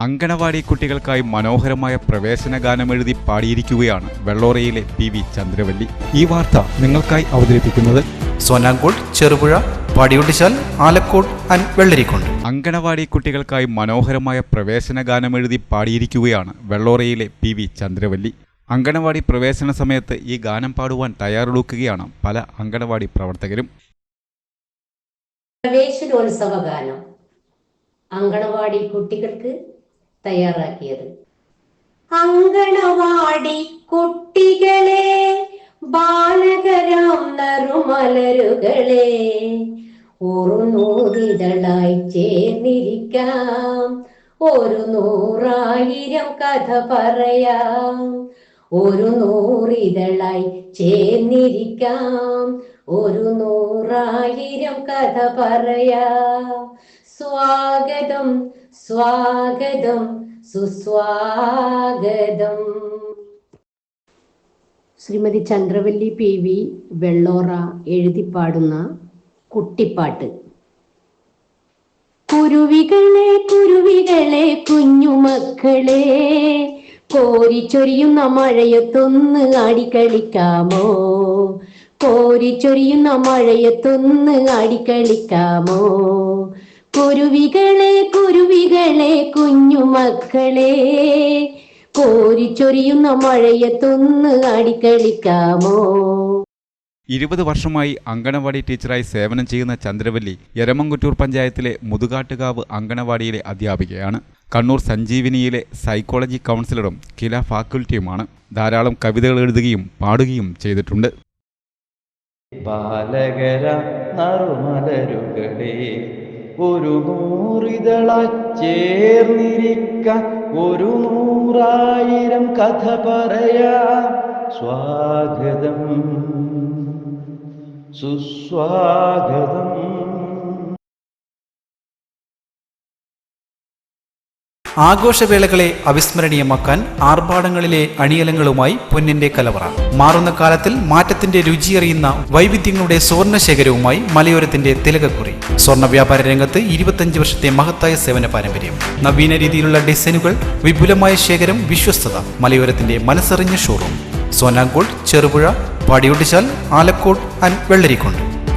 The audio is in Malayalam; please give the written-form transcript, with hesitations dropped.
അങ്കണവാടി കുട്ടികൾക്കായി മനോഹരമായ പ്രവേശന ഗാനമെഴുതി പാടിയിരിക്കുകയാണ് വെള്ളോറയിലെ PV ചന്ദ്രവല്ലി. ഈ വാർത്ത നിങ്ങൾക്കായി അവതരിപ്പിക്കുന്നത് സോനാങ്കോട്, ചെറുപുഴ, പാടിയൊട്ടിച്ചാൽ, ആലക്കോട് ആൻഡ് വെള്ളരിക്കുണ്ട്. അങ്കണവാടി കുട്ടികൾക്കായി മനോഹരമായ പ്രവേശന ഗാനമെഴുതി പാടിയിരിക്കുകയാണ് വെള്ളോറയിലെ PV ചന്ദ്രവല്ലി. അങ്കണവാടി പ്രവേശന സമയത്ത് ഈ ഗാനം പാടുവാൻ തയ്യാറെടുക്കുകയാണ് പല അങ്കണവാടി പ്രവർത്തകരും. പ്രവേശനോത്സവ ഗാനം അങ്കണവാടി കുട്ടികൾക്ക് തയ്യാറാക്കിയത്. അങ്കണവാടി കുട്ടികളെ, ബാലകരാം നറുമലരുകളെ, ഒരു നൂറിതളായി ചേർന്നിരിക്കാം, ഒരു 100,000 കഥ പറയാം. ഒരു 100 ചേർന്നിരിക്കാം, ഒരു 100,000 കഥ പറയാം. സ്വാഗതം സ്വാഗതം സുസ്വാഗതം. ശ്രീമതി ചന്ദ്രവല്ലി PV വെള്ളോറ എഴുതിപ്പാടുന്ന കുട്ടിപ്പാട്ട്. കുരുവികളെ കുരുവികളെ കുഞ്ഞുമക്കളെ, കോരിച്ചൊരിയുന്ന മഴയത്തൊന്ന് ആടിക്കളിക്കാമോ, കോരിച്ചൊരിയുന്ന മഴയത്തൊന്ന് ആടിക്കളിക്കാമോ. കുരുവികളെ കുരുവികളെ കുഞ്ഞുമക്കളെ, കോരിച്ചൊരിയുന്ന മഴയത്തൊന്ന് ആടിക്കളിക്കാമോ. 20 വർഷമായി അങ്കണവാടി ടീച്ചറായി സേവനം ചെയ്യുന്ന ചന്ദ്രവല്ലി എരമംകുറ്റൂർ പഞ്ചായത്തിലെ മുതുകാട്ടുകാവ് അങ്കണവാടിയിലെ അധ്യാപികയാണ്. കണ്ണൂർ സഞ്ജീവനിയിലെ സൈക്കോളജി കൗൺസിലറും കില ഫാക്കൽറ്റിയുമാണ്. ധാരാളം കവിതകൾ എഴുതുകയും പാടുകയും ചെയ്തിട്ടുണ്ട്. ബാലകര നറുമലരുകളെ, ഒരു 100 ചേർന്നിരിക്കാൻ, ഒരു 100,000 കഥ പറയാം. സ്വാഗതം സുസ്വാഗതം. ആഘോഷവേളകളെ അവിസ്മരണീയമാക്കാൻ ആർഭാടങ്ങളിലെ അണിയലങ്ങളുമായി പൊന്നിന്റെ കലവറ. മാറുന്ന കാലത്തിൽ മാറ്റത്തിന്റെ രുചിയറിയുന്ന വൈവിധ്യങ്ങളുടെ സ്വർണ്ണശേഖരവുമായി മലയോരത്തിന്റെ തിലകക്കുറി. സ്വർണ്ണ വ്യാപാര രംഗത്ത് 25 വർഷത്തെ മഹത്തായ സേവന പാരമ്പര്യം. നവീന രീതിയിലുള്ള ഡിസൈനുകൾ, വിപുലമായ ശേഖരം, വിശ്വസ്തത. മലയോരത്തിന്റെ മനസ്സറിഞ്ഞ ഷോറൂം. സോനാങ്കോട്, ചെറുപുഴ, പാടിയൊട്ടിച്ചാൽ, ആലക്കോട് ആൻഡ് വെള്ളരിക്കുണ്ട്.